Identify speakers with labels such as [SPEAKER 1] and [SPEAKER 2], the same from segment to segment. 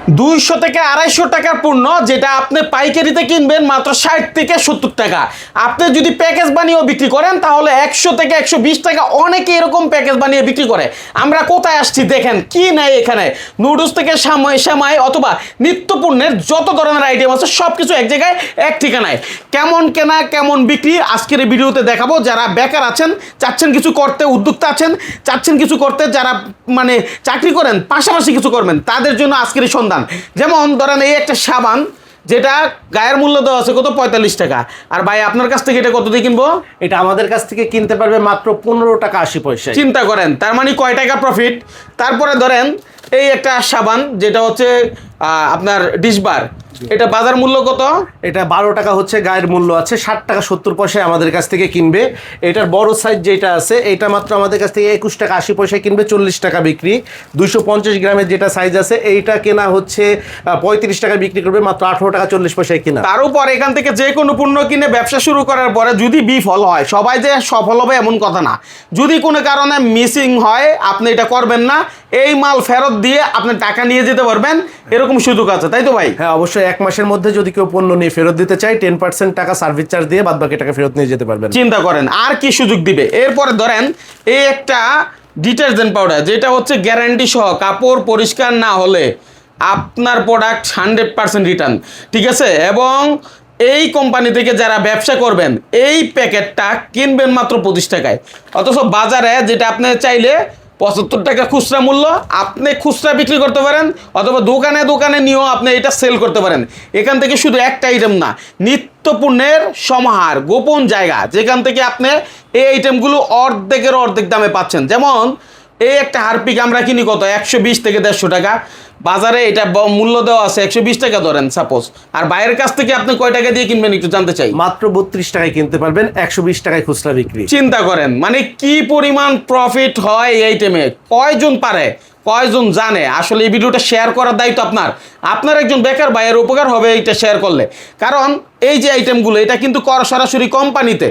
[SPEAKER 1] 200 থেকে 250 টাকার পণ্য যেটা আপনি পাইকারিতে কিনবেন মাত্র 60 থেকে 70 টাকা। আপনি যদি প্যাকেজ বানিয়েও বিক্রি করেন তাহলে 100 থেকে 120 টাকা। অনেকে এরকম প্যাকেজ বানিয়ে বিক্রি করে। আমরা কোথায় আসছি দেখেন, কি নাই এখানে নুডলস থেকে সেমাই অথবা নিত্য পণ্যের যত ধরনের আইটেম আছে সব কিছু এক জায়গায় এক ঠিকানায়। কেমন কেনা কেমন বিক্রি আজকের এই ভিডিওতে দেখাবো। যারা বেকার আছেন, চাচ্ছেন কিছু করতে, উদ্যোক্তা আছেন চাচ্ছেন কিছু করতে, যারা মানে চাকরি করেন পাশাপাশি কিছু করবেন, তাদের জন্য আজকের এই সন্ধান। যেমন ধরেন এই একটা সাবান যেটা গায়ের মূল্য দেওয়া আছে কত 45 টাকা। আর ভাই আপনার কাছ থেকে এটা কত দিয়ে কিনবো?
[SPEAKER 2] এটা আমাদের কাছ থেকে কিনতে পারবে মাত্র 15 টাকা 80 পয়সা।
[SPEAKER 1] চিন্তা করেন, তার মানে কয় টাকা প্রফিট। তারপরে ধরেন এই একটা সাবান যেটা হচ্ছে আপনার ডিশবার, এটা বাজার মূল্য কত?
[SPEAKER 2] এটা 12 টাকা হচ্ছে গায়ের মূল্য আছে, 60 টাকা 70 পয়সায় আমাদের কাছ থেকে কিনবে। এটার বড় সাইজ যেটা আছে এটা মাত্র আমাদের কাছ থেকে 21 টাকা 80 পয়সায় কিনবে, 40 টাকা বিক্রি। 250 গ্রামের যেটা সাইজ আছে এইটা কেনা হচ্ছে 35 টাকা বিক্রি করবে, মাত্র 18 টাকা 40 পয়সায় কিনা।
[SPEAKER 1] তার উপর এখান থেকে যে কোনো পণ্য কিনে ব্যবসা শুরু করার পরে যদি বিফল হয়, সবাই যে সফল হবে এমন কথা না। যদি কোনো কারণে মিসিং হয় আপনি এটা করবেন না, এই মাল ফেরত দিয়ে আপনি টাকা নিয়ে যেতে পারবেন, এরকম সুযোগ আছে, তাই তো ভাই?
[SPEAKER 2] হ্যাঁ অবশ্যই, 1 মাসের মধ্যে যদি কেউ পণ্য নিয়ে ফেরত দিতে চায় 10% টাকা সার্ভিস চার্জ দিয়ে বাদ বাকি টাকা ফেরত নিয়ে যেতে পারবেন।
[SPEAKER 1] চিন্তা করেন আর কি সুযোগ দিবে। এরপরে ধরেন এই একটা ডিটারজেন্ট পাউডার যেটা হচ্ছে গ্যারান্টি সহ, কাপড় পরিষ্কার না হলে আপনার প্রোডাক্ট 100% রিটার্ন, ঠিক আছে? এবং এই কোম্পানি থেকে যারা ব্যবসা করবেন এই প্যাকেটটা কিনবেন মাত্র 25 টাকায়, অথচ বাজারে যেটা আপনি চাইলে 75 টাকা খুচরা মূল্য, আপনি খুচরা বিক্রি করতে পারেন অথবা দোকানে দোকানে নিয়েও আপনি এটা সেল করতে পারেন। এখান থেকে শুধু একটা আইটেম না, নিত্য পণ্যের সমাহার, গোপন জায়গা যেখান থেকে আপনি এই আইটেমগুলো অর্ধেকের অর্ধেক দামে পাচ্ছেন। যেমন এই একটা হারপিক আমরা কিনি কত 120 থেকে 150 টাকা, বাজারে এটা মূল্য দেওয়া আছে 120 টাকা ধরেন সাপোজ। আর বাইরের কাছ থেকে আপনি কয় টাকা দিয়ে কিনবেন একটু জানতে চাই?
[SPEAKER 2] মাত্র 32 টাকায় কিনতে পারবেন, 120 টাকায় খুচরা বিক্রি।
[SPEAKER 1] চিন্তা করেন মানে কি পরিমাণ প্রফিট হয় এই আইটেমে। কয়জন পারে, কয়জন জানে? আসলে এই ভিডিওটা শেয়ার করার দায়িত্ব আপনার। আপনার একজন বেকার ভাইয়ের উপকার হবে এইটা শেয়ার করলে। কারণ এই যে আইটেমগুলো এটা কিন্তু সরাসরি কোম্পানিতে,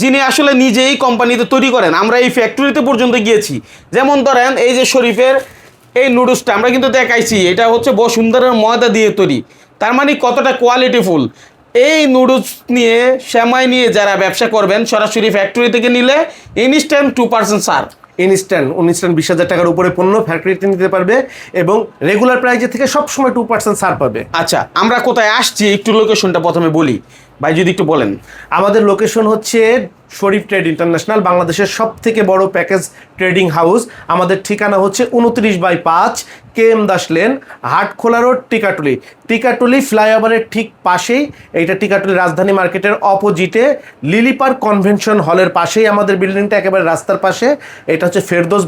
[SPEAKER 1] যিনি আসলে নিজেই কোম্পানিতে তৈরি করেন। আমরা এই ফ্যাক্টরিতে পর্যন্ত গিয়েছি। যেমন ধরেন এই যে শরীফের এই নুডলসটা আমরা কিন্তু দেখাইছি, এটা হচ্ছে বসুন্ধরার ময়দা দিয়ে তৈরি। তার মানে কতটা কোয়ালিটিফুল। এই নুডলস নিয়ে সেমাই নিয়ে যারা ব্যবসা করবেন সরাসরি ফ্যাক্টরি থেকে নিলে ইনস্ট্যান্ট 2% ছাড়।
[SPEAKER 2] ইনস্ট্যান্ট 20,000 টাকার উপরে পণ্য ফ্যাক্টরিতে নিতে পারবে এবং রেগুলার প্রাইসের থেকে সবসময় 2% ছাড় পাবে।
[SPEAKER 1] আচ্ছা আমরা কোথায় আসছি একটু লোকেশনটা প্রথমে বলি ভাই, যদি একটু বলেন।
[SPEAKER 2] আমাদের লোকেশন হচ্ছে শরীফ ট্রেড ইন্টারন্যাশনাল, বাংলাদেশের সব থেকে বড় প্যাকেজ ট্রেডিং হাউস। আমাদের ঠিকানা হচ্ছে 29/5 KM Das lane, Hatkhola road, Tikatuli ফ্লাইওভারের ঠিক পাশেই। এইটা টিকাটুলি রাজধানী মার্কেটের অপোজিটে লিলি পার্ক কনভেনশন হলের পাশেই আমাদের বিল্ডিংটা, একেবারে রাস্তার পাশে। এটা হচ্ছে ফেরদৌস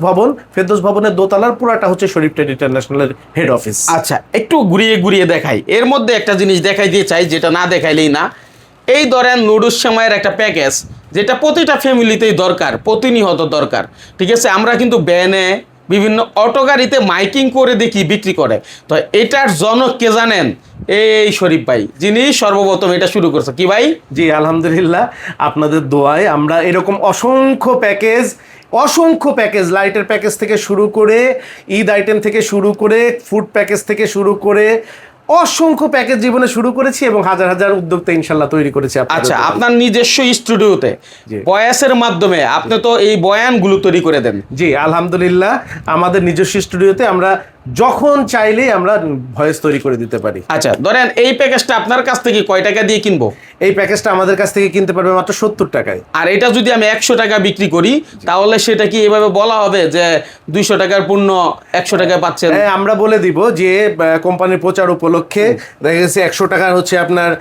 [SPEAKER 2] ভবনের দোতলার পুরাটা হচ্ছে শরীফ ট্রেড ইন্টারন্যাশনালের হেড অফিস।
[SPEAKER 1] আচ্ছা একটু ঘুরিয়ে ঘুরিয়ে দেখাই। এর মধ্যে একটা জিনিস দেখাই দিয়ে চাই, যেটা না দেখাইলেই না। এই ধরেন নুডলস সেমাইয়ের একটা প্যাকেজ যেটা প্রতিটা ফ্যামিলিতেই দরকার, প্রতিনিয়ত দরকার, ঠিক আছে? আমরা কিন্তু ব্যানে বিভিন্ন অটো গাড়িতে মাইকিং করে দেখি বিক্রি করে। তো এটার জনক কে জানেন? এই শরীফ ভাই, যিনি সর্বপ্রথম এটা শুরু করছে। কি ভাই?
[SPEAKER 2] জি আলহামদুলিল্লাহ, আপনাদের দোয়ায় আমরা এরকম অসংখ্য প্যাকেজ লাইটের প্যাকেজ থেকে শুরু করে, ঈদ আইটেম থেকে শুরু করে, ফুড প্যাকেজ থেকে শুরু করে অসংখ্য প্যাকেজ জীবনে শুরু করেছি এবং হাজার হাজার উদ্যোক্তা ইনশাল্লাহ তৈরি করেছি।
[SPEAKER 1] আচ্ছা আপনার নিজস্ব স্টুডিওতে ভয়েসের মাধ্যমে আপনি তো এই বয়ানগুলো তৈরি করে দেন?
[SPEAKER 2] জি আলহামদুলিল্লাহ, আমাদের নিজস্ব স্টুডিওতে আমরা যখন চাইলেই আমরা ভয়েস তৈরি করে দিতে পারি।
[SPEAKER 1] আচ্ছা ধরেন এই প্যাকেজটা আপনার কাছ থেকে কয় টাকা দিয়ে কিনবো?
[SPEAKER 2] এই প্যাকেজটা আমাদের কাছ থেকে কিনতে পারবে মাত্র 70 টাকায়।
[SPEAKER 1] আর এটা যদি আমি 100 টাকা বিক্রি করি তাহলে সেটা কি এভাবে বলা হবে যে 200 টাকার পণ্য 100 টাকায় পাচ্ছেন?
[SPEAKER 2] হ্যাঁ আমরা বলে দিব যে কোম্পানির প্রচার উপলক্ষে দেখা গেছে 100 টাকার হচ্ছে আপনার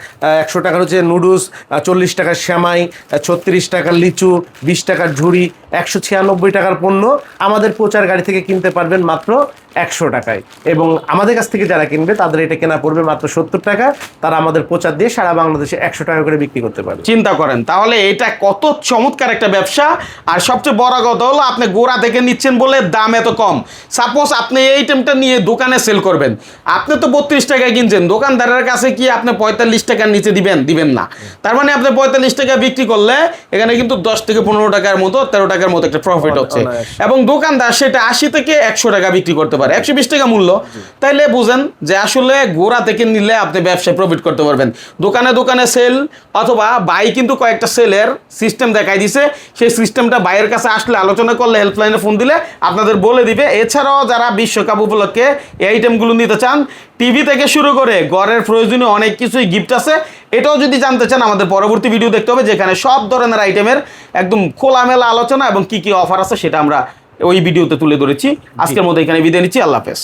[SPEAKER 2] 100 টাকার হচ্ছে নুডলস, 40 টাকার সেমাই, 36 টাকার লিচু, 20 টাকার ঝুড়ি, 196 টাকার পণ্য আমাদের প্রচার গাড়ি থেকে কিনতে পারবেন মাত্র 100 টাকায়। এবং আমাদের কাছ থেকে যারা কিনবে তাদের এটা কেনা পড়বে মাত্র 70 টাকা। তারা আমাদের প্রচার দিয়ে সারা বাংলাদেশে 100 টাকা করে বিক্রি করতে পারবে।
[SPEAKER 1] চিন্তা করেন তাহলে এটা কত চমৎকার একটা ব্যবসা। আর সবচেয়ে বড় কথা হলো আপনি গোড়া থেকে নিচ্ছেন বলে দাম এত কম। সাপোজ আপনি এই আইটেমটা নিয়ে দোকানে সেল করবেন, আপনি তো 32 টাকায় কিনছেন, দোকানদারের কাছে কি আপনি 45 টাকার নিচে দিবেন না। তার মানে আপনি 45 টাকা বিক্রি করলে এখানে কিন্তু 10 থেকে 15 টাকার মতো 13 টাকা টাকার মতো একটা প্রফিট হচ্ছে,
[SPEAKER 2] অনায়াসে।
[SPEAKER 1] এবং দোকানদার সেটা 80 থেকে 100 টাকা বিক্রি করতে পারে, 120 টাকা মূল্য। তাইলে বুঝেন যে আসলে গোড়া থেকে নিলে আপনি ব্যবসায় প্রফিট করতে পারবেন। দোকানে দোকানে সেল, অথবা বাই কিন্তু কয়েকটা সেলের সিস্টেম দেখাই দিছে, সেই সিস্টেমটা বাইয়ের কাছে আসলে আলোচনা করলে, হেল্পলাইনে ফোন দিলে আপনাদের বলে দিবে। এছাড়াও যারা বিশ্বকাপ উপলক্ষে এই আইটেমগুলো নিতে চান, টিভি থেকে শুরু করে ঘরের প্রয়োজনীয় অনেক কিছুই গিফট আছে, এটাও যদি জানতে চান আমাদের পরবর্তী ভিডিও দেখতে হবে, যেখানে সব ধরনের আইটেমের একদম খোলামেলা আলোচনা এবং কি কি অফার আছে সেটা আমরা ওই ভিডিওতে তুলে ধরেছি। আজকের মতো এখানে বিদায় নিচ্ছি, আল্লাহ হাফেজ।